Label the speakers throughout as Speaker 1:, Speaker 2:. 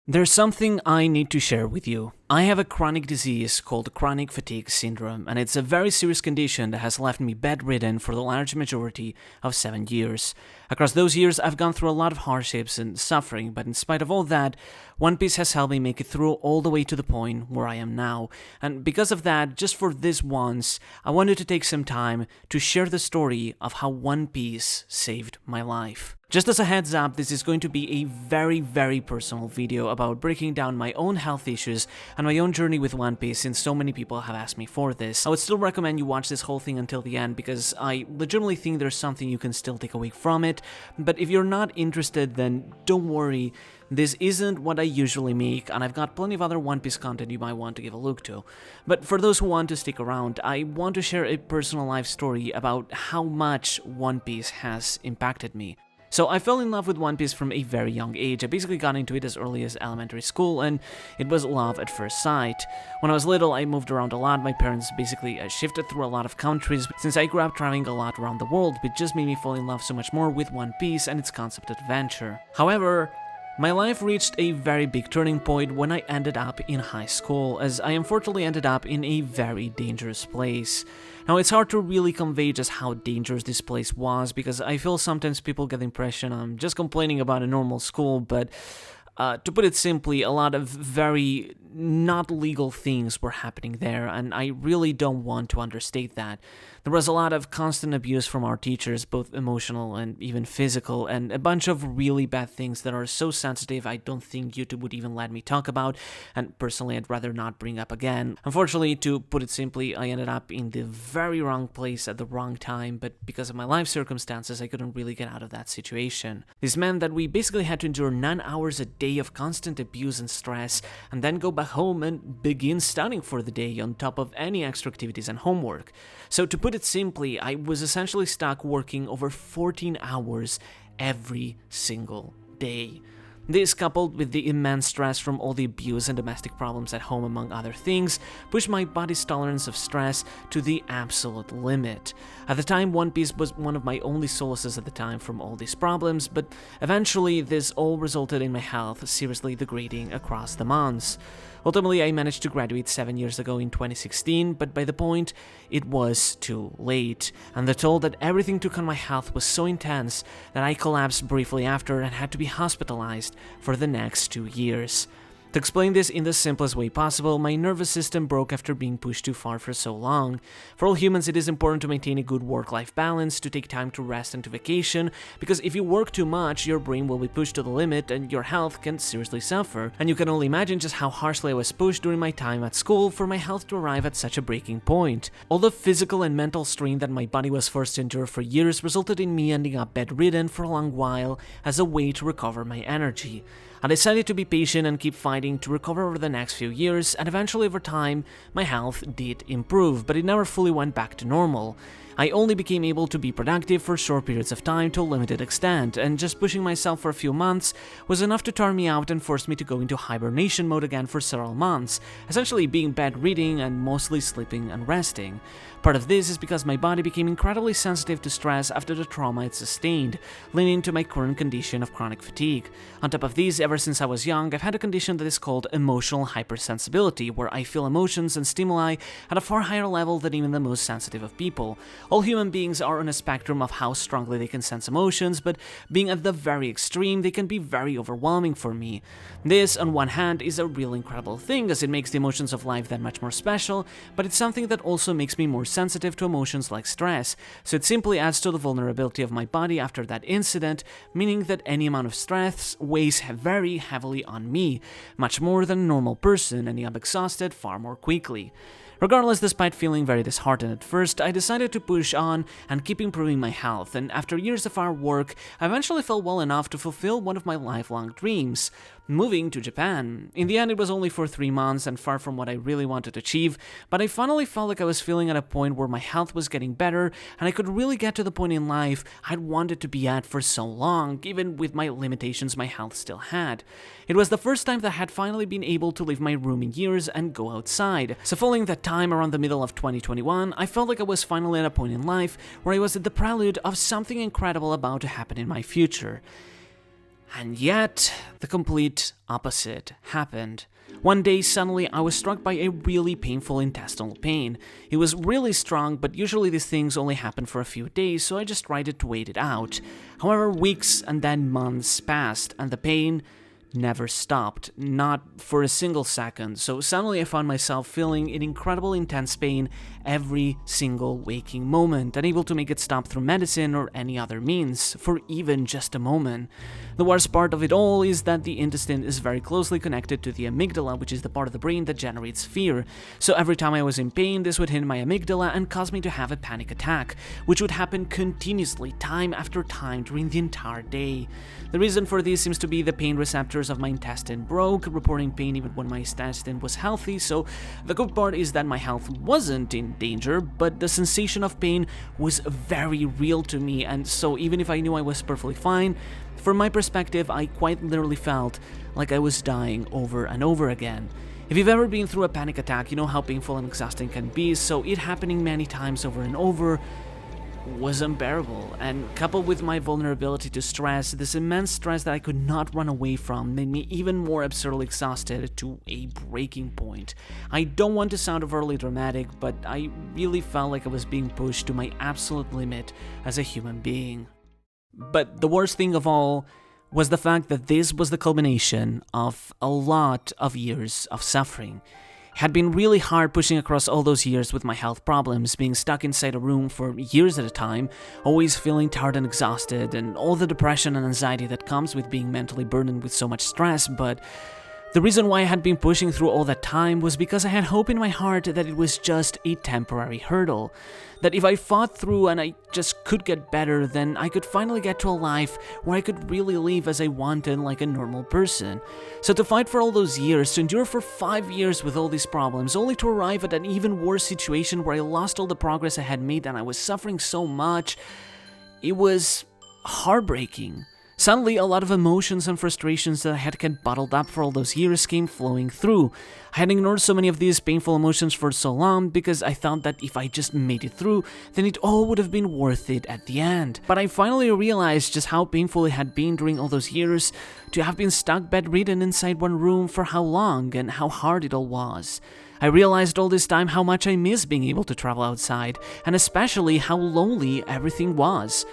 Speaker 1: There's something I need to share with you. I have a chronic disease called chronic fatigue syndrome, and it's a very serious condition that has left me bedridden for the large majority of 7 years. Across those years, I've gone through a lot of hardships and suffering, but in spite of all that, One Piece has helped me make it through all the way to the point where I am now. And because of that, just for this once, I wanted to take some time to share the story of how One Piece saved my life. Just as a heads up, this is going to be a very personal video about breaking down my own health issues and my own journey with One Piece, since so many people have asked me for this. I would still recommend you watch this whole thing until the end because I legitimately think there's something you can still take away from it, but if you're not interested, then don't worry. This isn't what I usually make, and I've got plenty of other One Piece content you might want to give a look to. But for those who want to stick around, I want to share a personal life story about how much One Piece has impacted me. So I fell in love with One Piece from a very young age. I basically got into it as early as elementary school, and it was love at first sight. When I was little, I moved around a lot. My parents basically shifted through a lot of countries. Since I grew up traveling a lot around the world, it just made me fall in love so much more with One Piece and its concept of adventure. However, my life reached a very big turning point when I ended up in high school, as I unfortunately ended up in a very dangerous place. Now, it's hard to really convey just how dangerous this place was, because I feel sometimes people get the impression I'm just complaining about a normal school, but to put it simply, a lot of very not legal things were happening there, and I really don't want to understate that. There was a lot of constant abuse from our teachers, both emotional and even physical, and a bunch of really bad things that are so sensitive I don't think YouTube would even let me talk about, and personally I'd rather not bring up again. Unfortunately, to put it simply, I ended up in the very wrong place at the wrong time, but because of my life circumstances, I couldn't really get out of that situation. This meant that we basically had to endure 9 hours a day of constant abuse and stress, and then go back home and begin studying for the day on top of any extra activities and homework. So to put it simply, I was essentially stuck working over 14 hours every single day. This, coupled with the immense stress from all the abuse and domestic problems at home among other things, pushed my body's tolerance of stress to the absolute limit. At the time, One Piece was one of my only solaces at the time from all these problems, but eventually this all resulted in my health seriously degrading across the months. Ultimately, I managed to graduate 7 years ago in 2016, but by the point, it was too late, and the toll that everything took on my health was so intense that I collapsed briefly after and had to be hospitalized for the next 2 years. To explain this in the simplest way possible, my nervous system broke after being pushed too far for so long. For all humans, it is important to maintain a good work-life balance, to take time to rest and to vacation, because if you work too much, your brain will be pushed to the limit and your health can seriously suffer. And you can only imagine just how harshly I was pushed during my time at school for my health to arrive at such a breaking point. All the physical and mental strain that my body was forced to endure for years resulted in me ending up bedridden for a long while as a way to recover my energy. I decided to be patient and keep fighting to recover over the next few years, and eventually over time, my health did improve, but it never fully went back to normal. I only became able to be productive for short periods of time to a limited extent, and just pushing myself for a few months was enough to tire me out and force me to go into hibernation mode again for several months, essentially being bedridden and mostly sleeping and resting. Part of this is because my body became incredibly sensitive to stress after the trauma it sustained, leading to my current condition of chronic fatigue. On top of this, ever since I was young, I've had a condition that is called emotional hypersensibility, where I feel emotions and stimuli at a far higher level than even the most sensitive of people. All human beings are on a spectrum of how strongly they can sense emotions, but being at the very extreme, they can be very overwhelming for me. This, on one hand, is a real incredible thing, as it makes the emotions of life that much more special, but it's something that also makes me more sensitive to emotions like stress, so it simply adds to the vulnerability of my body after that incident, meaning that any amount of stress weighs very heavily on me, much more than a normal person, and I'm exhausted far more quickly. Regardless, despite feeling very disheartened at first, I decided to push on and keep improving my health, and after years of hard work, I eventually felt well enough to fulfill one of my lifelong dreams: moving to Japan. In the end, it was only for 3 months and far from what I really wanted to achieve, but I finally felt like I was feeling at a point where my health was getting better, and I could really get to the point in life I'd wanted to be at for so long, even with my limitations my health still had. It was the first time that I had finally been able to leave my room in years and go outside, so following that time around the middle of 2021, I felt like I was finally at a point in life where I was at the prelude of something incredible about to happen in my future. And yet, the complete opposite happened. One day, suddenly, I was struck by a really painful intestinal pain. It was really strong, but usually these things only happen for a few days, so I just tried to wait it out. However, weeks and then months passed, and the pain never stopped, not for a single second. So suddenly I found myself feeling in incredible intense pain every single waking moment, unable to make it stop through medicine or any other means, for even just a moment. The worst part of it all is that the intestine is very closely connected to the amygdala, which is the part of the brain that generates fear. So every time I was in pain, this would hit my amygdala and cause me to have a panic attack, which would happen continuously, time after time during the entire day. The reason for this seems to be the pain receptors of my intestine broke, reporting pain even when my intestine was healthy. So the good part is that my health wasn't in danger, but the sensation of pain was very real to me, and so even if I knew I was perfectly fine, from my perspective, I quite literally felt like I was dying over and over again. If you've ever been through a panic attack, you know how painful and exhausting it can be, so it happening many times over and over was unbearable, and coupled with my vulnerability to stress, this immense stress that I could not run away from made me even more absurdly exhausted to a breaking point. I don't want to sound overly dramatic, but I really felt like I was being pushed to my absolute limit as a human being. But the worst thing of all was the fact that this was the culmination of a lot of years of suffering. It had been really hard pushing across all those years with my health problems, being stuck inside a room for years at a time, always feeling tired and exhausted, and all the depression and anxiety that comes with being mentally burdened with so much stress. But the reason why I had been pushing through all that time was because I had hope in my heart that it was just a temporary hurdle. That if I fought through and I just could get better, then I could finally get to a life where I could really live as I wanted, like a normal person. So to fight for all those years, to endure for 5 years with all these problems, only to arrive at an even worse situation where I lost all the progress I had made and I was suffering so much, it was heartbreaking. Suddenly, a lot of emotions and frustrations that I had kept bottled up for all those years came flowing through. I had ignored so many of these painful emotions for so long because I thought that if I just made it through, then it all would have been worth it at the end. But I finally realized just how painful it had been during all those years to have been stuck bedridden inside one room for how long and how hard it all was. I realized all this time how much I missed being able to travel outside, and especially how lonely everything was.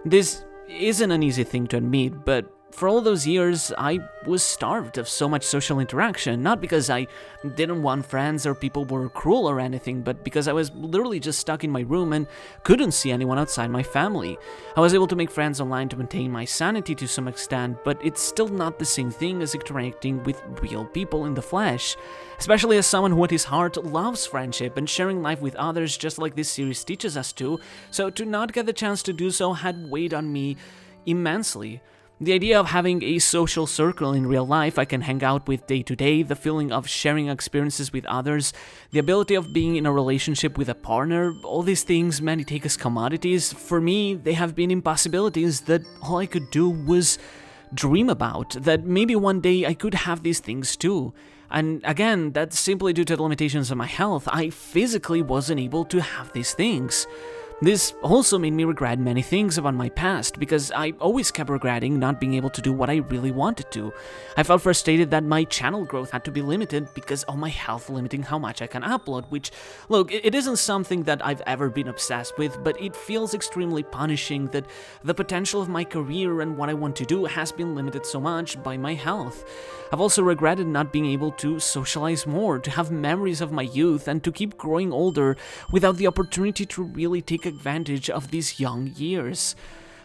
Speaker 1: This isn't an easy thing to admit, but for all those years, I was starved of so much social interaction, not because I didn't want friends or people were cruel or anything, but because I was literally just stuck in my room and couldn't see anyone outside my family. I was able to make friends online to maintain my sanity to some extent, but it's still not the same thing as interacting with real people in the flesh, especially as someone who at his heart loves friendship and sharing life with others just like this series teaches us to, so to not get the chance to do so had weighed on me immensely. The idea of having a social circle in real life I can hang out with day to day, the feeling of sharing experiences with others, the ability of being in a relationship with a partner, all these things many take as commodities. For me, they have been impossibilities that all I could do was dream about, that maybe one day I could have these things too. And again, that's simply due to the limitations of my health. I physically wasn't able to have these things. This also made me regret many things about my past, because I always kept regretting not being able to do what I really wanted to. I felt frustrated that my channel growth had to be limited because of my health limiting how much I can upload, which, look, it isn't something that I've ever been obsessed with, but it feels extremely punishing that the potential of my career and what I want to do has been limited so much by my health. I've also regretted not being able to socialize more, to have memories of my youth, and to keep growing older without the opportunity to really take advantage of these young years.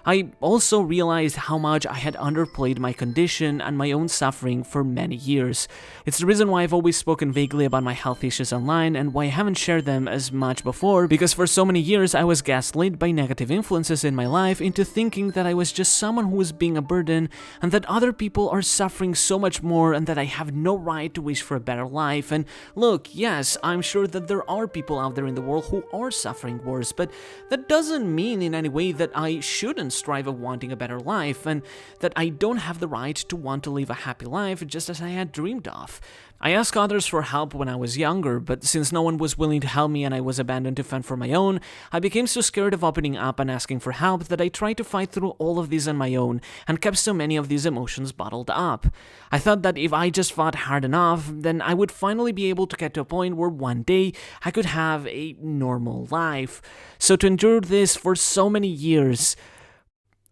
Speaker 1: I also realized how much I had underplayed my condition and my own suffering for many years. It's the reason why I've always spoken vaguely about my health issues online and why I haven't shared them as much before, because for so many years I was gaslit by negative influences in my life into thinking that I was just someone who was being a burden and that other people are suffering so much more and that I have no right to wish for a better life. And look, yes, I'm sure that there are people out there in the world who are suffering worse, but that doesn't mean in any way that I shouldn't strive of wanting a better life, and that I don't have the right to want to live a happy life just as I had dreamed of. I asked others for help when I was younger, but since no one was willing to help me and I was abandoned to fend for my own, I became so scared of opening up and asking for help that I tried to fight through all of these on my own and kept so many of these emotions bottled up. I thought that if I just fought hard enough, then I would finally be able to get to a point where one day I could have a normal life. So to endure this for so many years,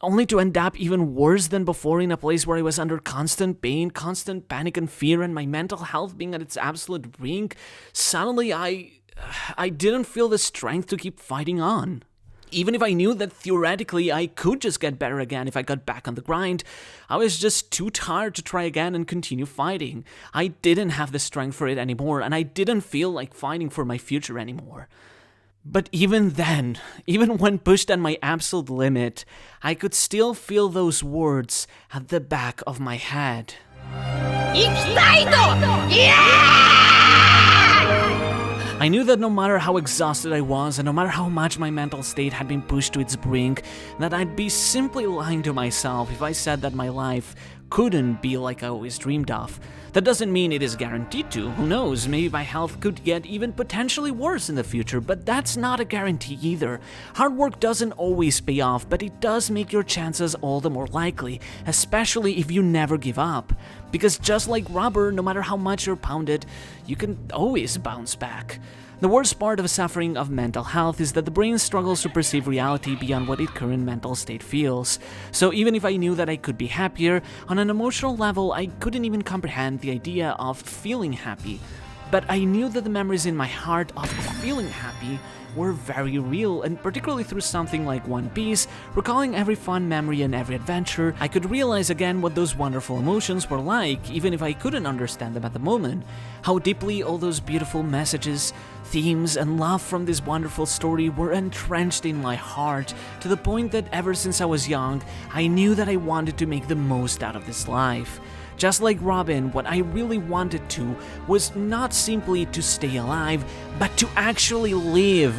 Speaker 1: only to end up even worse than before in a place where I was under constant pain, constant panic and fear, and my mental health being at its absolute brink, suddenly I didn't feel the strength to keep fighting on. Even if I knew that theoretically I could just get better again if I got back on the grind, I was just too tired to try again and continue fighting. I didn't have the strength for it anymore, and I didn't feel like fighting for my future anymore. But even then, even when pushed at my absolute limit, I could still feel those words at the back of my head. I knew that no matter how exhausted I was, and no matter how much my mental state had been pushed to its brink, that I'd be simply lying to myself if I said that my life couldn't be like I always dreamed of. That doesn't mean it is guaranteed to. Who knows, maybe my health could get even potentially worse in the future, but that's not a guarantee either. Hard work doesn't always pay off, but it does make your chances all the more likely, especially if you never give up. Because just like rubber, no matter how much you're pounded, you can always bounce back. The worst part of suffering of mental health is that the brain struggles to perceive reality beyond what its current mental state feels. So even if I knew that I could be happier, on an emotional level I couldn't even comprehend the idea of feeling happy. But I knew that the memories in my heart of feeling happy were very real, and particularly through something like One Piece, recalling every fun memory and every adventure, I could realize again what those wonderful emotions were like, even if I couldn't understand them at the moment. How deeply all those beautiful messages, themes, and love from this wonderful story were entrenched in my heart, to the point that ever since I was young, I knew that I wanted to make the most out of this life. Just like Robin, what I really wanted to was not simply to stay alive, but to actually live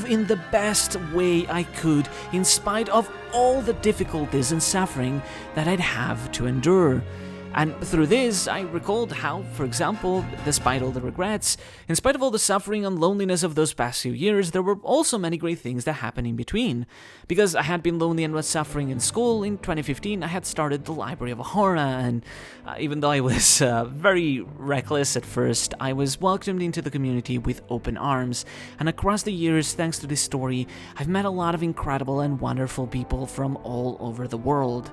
Speaker 1: in the best way I could, in spite of all the difficulties and suffering that I'd have to endure. And through this, I recalled how, for example, despite all the regrets, in spite of all the suffering and loneliness of those past few years, there were also many great things that happened in between. Because I had been lonely and was suffering in school, in 2015 I had started the Library of Ahura, and even though I was very reckless at first, I was welcomed into the community with open arms. And across the years, thanks to this story, I've met a lot of incredible and wonderful people from all over the world.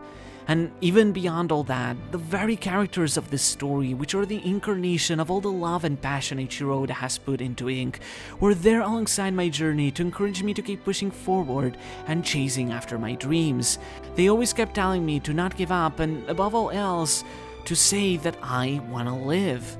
Speaker 1: And even beyond all that, the very characters of this story, which are the incarnation of all the love and passion Ichiro has put into ink, were there alongside my journey to encourage me to keep pushing forward and chasing after my dreams. They always kept telling me to not give up, and above all else, to say that I want to live.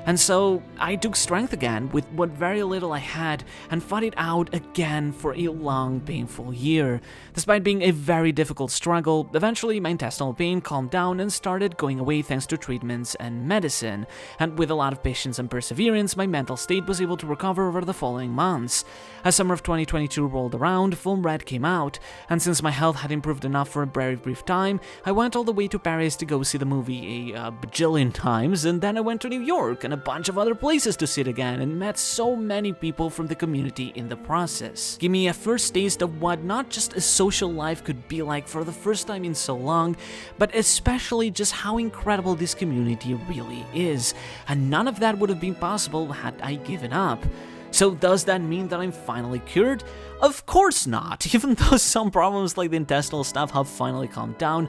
Speaker 1: And so I took strength again with what very little I had and fought it out again for a long, painful year. Despite being a very difficult struggle, eventually my intestinal pain calmed down and started going away thanks to treatments and medicine. And with a lot of patience and perseverance, my mental state was able to recover over the following months. As summer of 2022 rolled around, Film Red came out, and since my health had improved enough for a very brief time, I went all the way to Paris to go see the movie a bajillion times, and then I went to New York and a bunch of other places to see it again, and met so many people from the community in the process. Give me a first taste of what not just a social life could be like for the first time in so long, but especially just how incredible this community really is, and none of that would have been possible had I given up. So does that mean that I'm finally cured? Of course not. Even though some problems like the intestinal stuff have finally calmed down,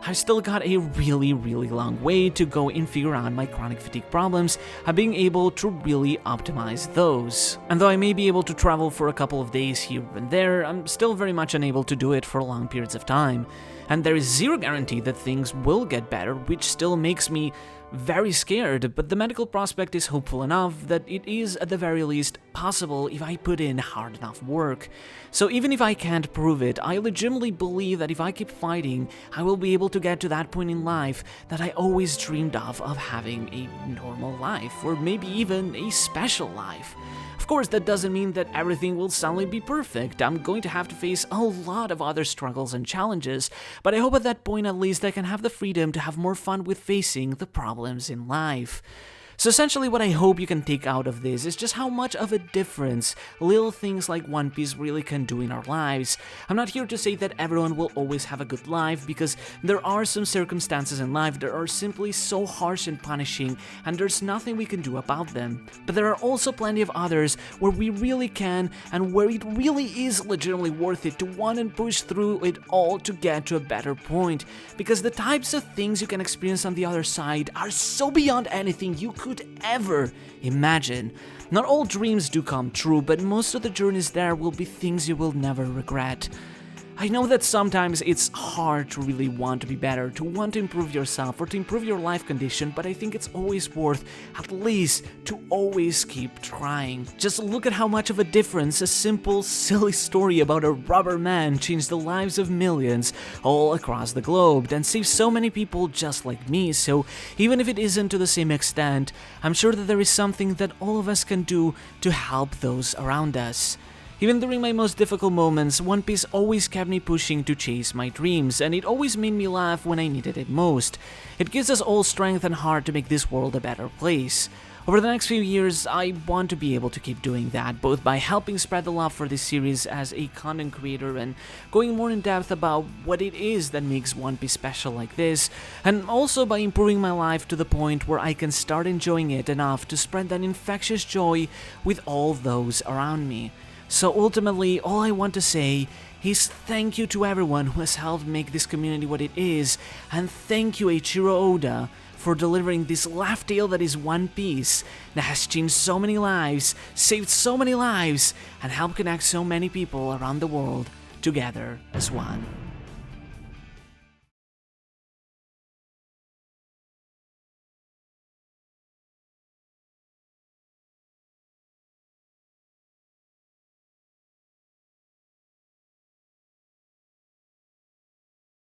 Speaker 1: I've still got a really long way to go in figuring out my chronic fatigue problems and being able to really optimize those. And though I may be able to travel for a couple of days here and there, I'm still very much unable to do it for long periods of time. And there is zero guarantee that things will get better, which still makes me very scared, but the medical prospect is hopeful enough that it is at the very least possible if I put in hard enough work. So even if I can't prove it, I legitimately believe that if I keep fighting, I will be able to get to that point in life that I always dreamed of having a normal life, or maybe even a special life. Of course, that doesn't mean that everything will suddenly be perfect. I'm going to have to face a lot of other struggles and challenges, but I hope at that point at least I can have the freedom to have more fun with facing the problems in life. So essentially what I hope you can take out of this is just how much of a difference little things like One Piece really can do in our lives. I'm not here to say that everyone will always have a good life, because there are some circumstances in life that are simply so harsh and punishing, and there's nothing we can do about them. But there are also plenty of others where we really can, and where it really is legitimately worth it to want and push through it all to get to a better point, because the types of things you can experience on the other side are so beyond anything you could ever imagine. Not all dreams do come true, but most of the journeys there will be things you will never regret. I know that sometimes it's hard to really want to be better, to want to improve yourself or to improve your life condition, but I think it's always worth at least to always keep trying. Just look at how much of a difference a simple, silly story about a rubber man changed the lives of millions all across the globe and saved so many people just like me. So even if it isn't to the same extent, I'm sure that there is something that all of us can do to help those around us. Even during my most difficult moments, One Piece always kept me pushing to chase my dreams, and it always made me laugh when I needed it most. It gives us all strength and heart to make this world a better place. Over the next few years, I want to be able to keep doing that, both by helping spread the love for this series as a content creator and going more in depth about what it is that makes One Piece special like this, and also by improving my life to the point where I can start enjoying it enough to spread that infectious joy with all those around me. So ultimately, all I want to say is thank you to everyone who has helped make this community what it is, and thank you Eiichiro Oda for delivering this laugh tale that is One Piece, that has changed so many lives, saved so many lives, and helped connect so many people around the world together as one.